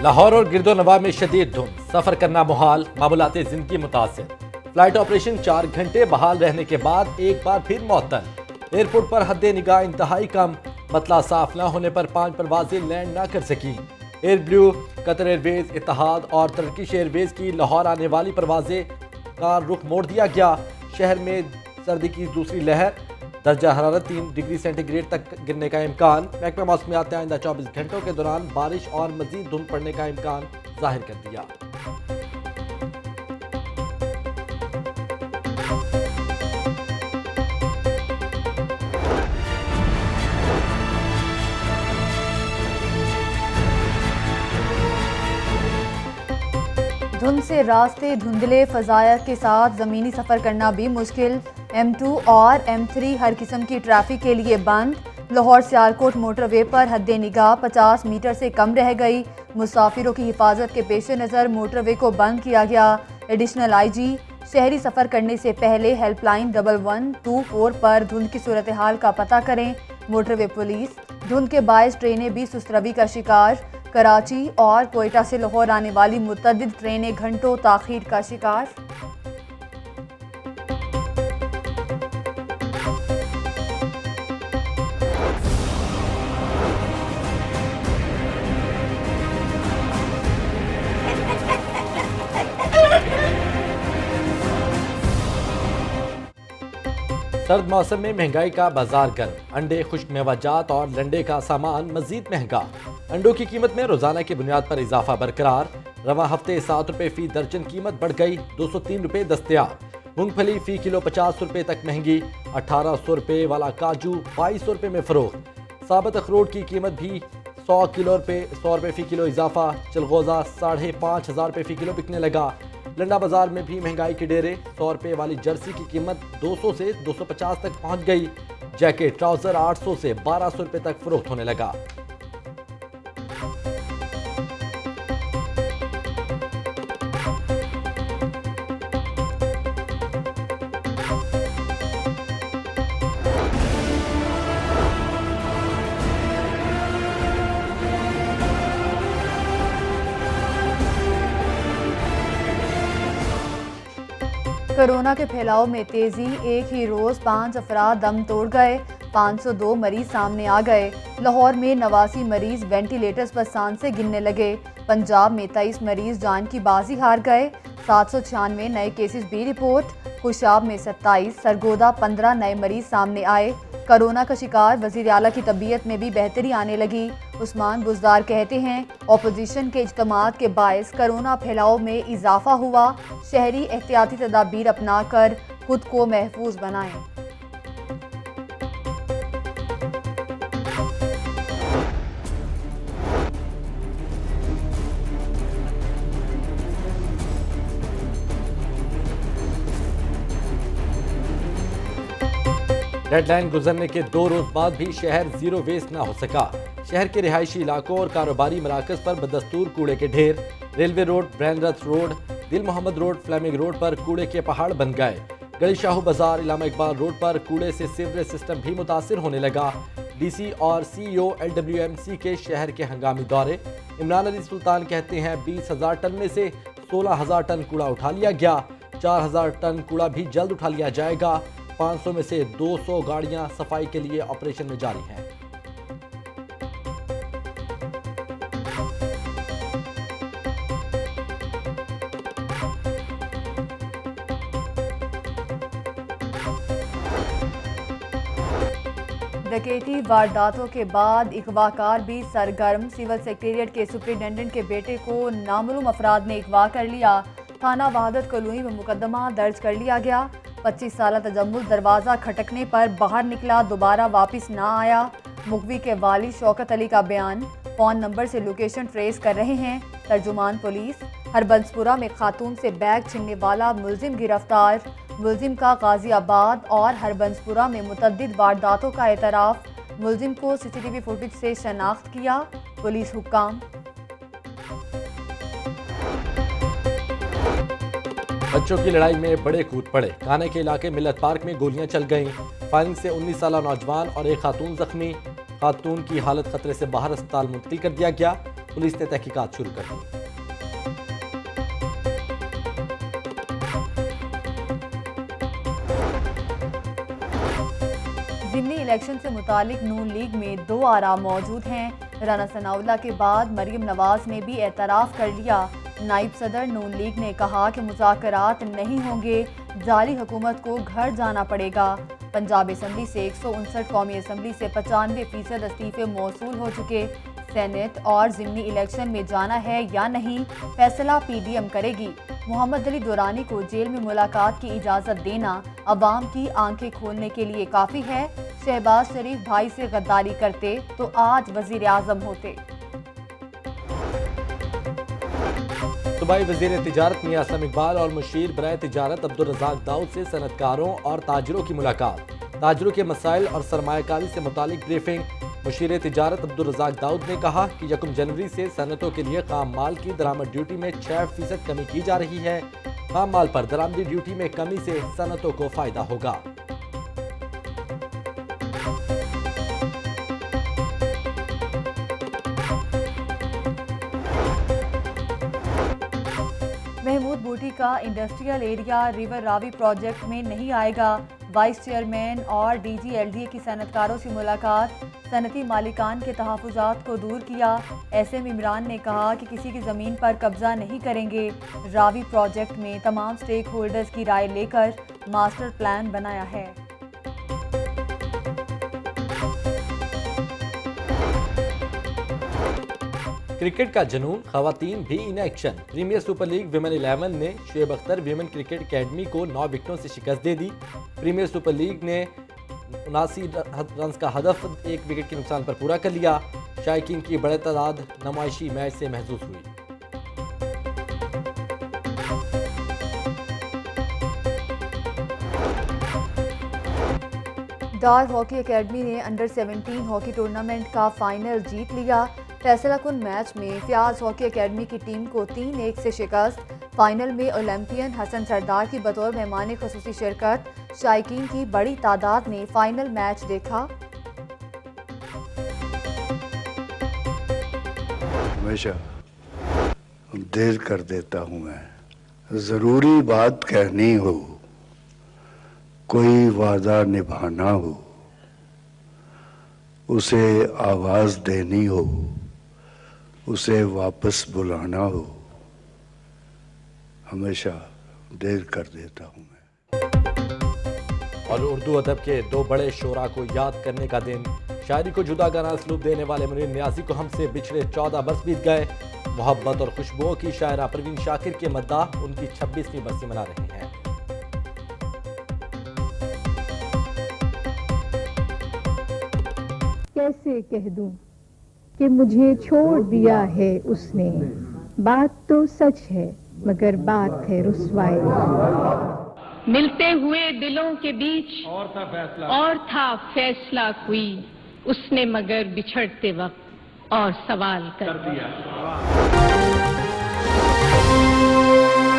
लाहौर और गिरदोनवा में शदीद धुंध, सफर करना मुहाल, मामूलाती जिंदगी मुतासिर। फ्लाइट ऑपरेशन 4 घंटे बहाल रहने के बाद एक बार फिर मअतल। एयरपोर्ट पर हद्दे निगाह इंतहाई कम, मतला साफ न होने पर 5 परवाजें लैंड न कर सकी। एयर ब्लू, कतर एयरवेज, इत्तेहाद और टर्किश एयरवेज की लाहौर आने वाली परवाजें का रुख मोड़ दिया गया। शहर में सर्दी की दूसरी लहर, दर्जा हरारत 3 डिग्री सेंटीग्रेड तक गिरने का इम्कान। महकमा मौसमियात ने आइंदा 24 घंटों के दौरान बारिश और मजीद धुंध पड़ने का इम्कान जाहिर कर दिया। धुंध से रास्ते धुंधले, फजाया के साथ ज़मीनी सफ़र करना भी मुश्किल। M2 और M3 हर किस्म की ट्रैफिक के लिए बंद। लाहौर सियालकोट मोटरवे पर हद्दे निगाह 50 मीटर से कम रह गई। मुसाफिरों की हिफाजत के पेश नज़र मोटरवे को बंद किया गया। एडिशनल IG, शहरी सफ़र करने से पहले हेल्पलाइन 1124 पर धुंध की सूरत हाल का पता करें। मोटरवे पुलिस, धुंध के बायस ट्रेनें भी सुस्तरवी का शिकार। कराची और कोयटा से लाहौर आने वाली मुतअद्दिद ट्रेनें घंटों ताख़ीर का शिकार। सर्द मौसम में महंगाई का बाजार गर्म, अंडे, खुश्क मेवाजात और लंडे का सामान मजीद महंगा। अंडों की कीमत में रोजाना की बुनियाद पर इजाफा बरकरार। रवा हफ्ते 7 रुपए फी दर्जन कीमत बढ़ गई, 203 रुपए दस्तयाब। मूंगफली फी किलो 50 रुपए तक महंगी। 1800 रुपए वाला काजू 2200 रुपए में फरोख्त। साबत अखरोट की कीमत भी 100 रुपए फी किलो इजाफा। चलगोजा 5500 रुपए फी किलो बिकने लगा। लंडा बाजार में भी महंगाई के डेरे। 100 रुपए वाली जर्सी की कीमत 200 से 250 तक पहुंच गई। जैकेट ट्राउजर 800 से 1200 रुपए तक फरोख्त होने लगा। कोरोना के फैलाव में तेजी, एक ही रोज 5 अफराद दम तोड़ गए। 502 मरीज सामने आ गए। लाहौर में 89 मरीज वेंटिलेटर्स पर सांस से गिरने लगे। पंजाब में 23 मरीज जान की बाजी हार गए। 796 नए केसेस भी रिपोर्ट। खुशाब में 27, सरगोदा 15 नए मरीज सामने आए। कोरोना का शिकार वजीर आला की तबीयत में भी बेहतरी आने लगी। उस्मान बुजदार कहते हैं, अपोजिशन के इज्तिमात के बायस कोरोना फैलाव में इजाफा हुआ। शहरी एहतियाती तदाबीर अपनाकर खुद को महफूज बनाएं। डेडलाइन गुजरने के 2 रोज बाद भी शहर जीरो वेस्ट ना हो सका। शहर के रिहायशी इलाकों और कारोबारी मराकज पर बदस्तूर कूड़े के ढेर। रेलवे रोड, ब्रैनरथ रोड, दिल मोहम्मद रोड, फ्लेमिंग रोड पर कूड़े के पहाड़ बन गए। गली शाहू बाजार, इलामा इकबाल रोड पर कूड़े से सीवरेज सिस्टम भी मुतासिर होने लगा। DC और CEO LWMC के शहर के हंगामी दौरे। इमरान अली सुल्तान कहते हैं 20,000 टन में से 16,000 टन कूड़ा उठा लिया गया। 4,000 टन कूड़ा भी जल्द उठा लिया जाएगा। 500 में से 200 गाड़ियां सफाई के लिए ऑपरेशन में जारी हैं। डकैती वारदातों के बाद अगवाकार भी सरगर्म। सिविल सेक्रेटेरिएट के सुपरिटेंडेंट के बेटे को नामालूम अफराद ने अगवा कर लिया। थाना वहादत कॉलोनी में मुकदमा दर्ज कर लिया गया। 25 साल तजम्मुल दरवाज़ा खटकने पर बाहर निकला, दोबारा वापस ना आया। मुखवी के वालिद शौकत अली का बयान, फ़ोन नंबर से लोकेशन ट्रेस कर रहे हैं। तर्जुमान पुलिस। हरबंसपुरा में खातून से बैग छीनने वाला मुलजिम गिरफ्तार। मुलजिम का गाजियाबाद और हरबंसपुरा में मुतअद्दिद वारदातों का एतराफ़। मुलजिम को CCTV फुटेज से शनाख्त किया पुलिस हुक्काम। बच्चों की लड़ाई में बड़े कूद पड़े। काने के इलाके मिलत पार्क में गोलियां चल गईं। फायरिंग से 19 साला नौजवान और एक खातून जख्मी। खातून की हालत खतरे से बाहर अस्पताल मुंतकिल कर दिया गया। पुलिस ने तहकीकात शुरू कर दी। ज़िमनी इलेक्शन से मुतालिक नून लीग में दो आरा मौजूद हैं। राना सनाउल्लाह के बाद मरियम नवाज ने भी एतराफ़ कर लिया। नायब सदर नून लीग ने कहा कि मुज़ाकरात नहीं होंगे, जाली हुकूमत को घर जाना पड़ेगा। पंजाब असम्बली से 159, कौमी असम्बली से 95% इस्तीफ़े मौसूल हो चुके। सेनेट और ज़िमनी इलेक्शन में जाना है या नहीं, फैसला PDM करेगी। मोहम्मद अली दुरानी को जेल में मुलाकात की इजाज़त देना अवाम की आंखें खोलने के लिए काफ़ी है। शहबाज शरीफ भाई से गद्दारी करते तो आज वज़ीर आज़म होते। सूबाई वज़ीर तिजारत मियां असलम इकबाल और मुशीर बराए तिजारत अब्दुल रज़ाक दाऊद से सनतकारों और ताजरों की मुलाकात। ताजरों के मसाइल और सरमायाकारी से मुतालिक ब्रीफिंग। मुशीर तिजारत अब्दुल रज़ाक दाऊद ने कहा कि 1 जनवरी से सनतों के लिए खाम माल की दरामद ड्यूटी में 6% कमी की जा रही है। खाम माल पर दरामदी ड्यूटी में कमी से सनतों को फायदा होगा। महमूद बूटी का industrial area river Ravi project में नहीं आएगा। वाइस चेयरमैन और DG-LDA की सनतकारों से मुलाकात। सनती मालिकान के तहफ़्फ़ुज़ात को दूर किया। SM इमरान ने कहा कि किसी की ज़मीन पर कब्जा नहीं करेंगे। रावी प्रोजेक्ट में तमाम स्टेक होल्डर्स की राय लेकर मास्टर प्लान बनाया है। क्रिकेट का जुनून, खवातीन भी in action. Premier super league women 11 ने Shoaib Akhtar women cricket academy को 9 विकेटों से शिकस्त दे दी। प्रीमियर सुपर लीग ने 79 रन का हदफ 1 विकेट के नुकसान पर पूरा कर लिया। शायकीन की बड़े तादाद नुमाइशी मैच से महसूस हुई। डार हॉकी एकेडमी ने अंडर 17 हॉकी टूर्नामेंट का फाइनल जीत लिया। फैसला कुन मैच में फ्याज हॉकी एकेडमी की टीम को 3-1 से शिकस्त। फाइनल में ओलंपियन हसन सरदार की बतौर मेहमान ख़ुसूसी शिरकत। शायकीन की बड़ी तादाद ने फाइनल मैच देखा। हमेशा देर कर देता हूँ मैं, जरूरी बात कहनी हो, कोई वादा निभाना हो, उसे आवाज देनी हो, उसे वापस बुलाना हो, हमेशा देर कर देता हूँ मैं। और उर्दू अदब के 2 बड़े शोरा को याद करने का दिन। शायरी को जुदा गाना असलूब देने वाले मुनीर नियाज़ी को हमसे बिछड़े 14 बरस बीत गए। मोहब्बत और खुशबुओं की शायरा परवीन शाकिर के मद्दाह उनकी 26वीं बरसी मना रहे हैं। कैसे कह दूं कि मुझे छोड़ दिया है उसने, बात तो सच है मगर बात है रुस्वाई। मिलते हुए दिलों के बीच और था फैसला कोई, उसने मगर बिछड़ते वक्त और सवाल कर दिया।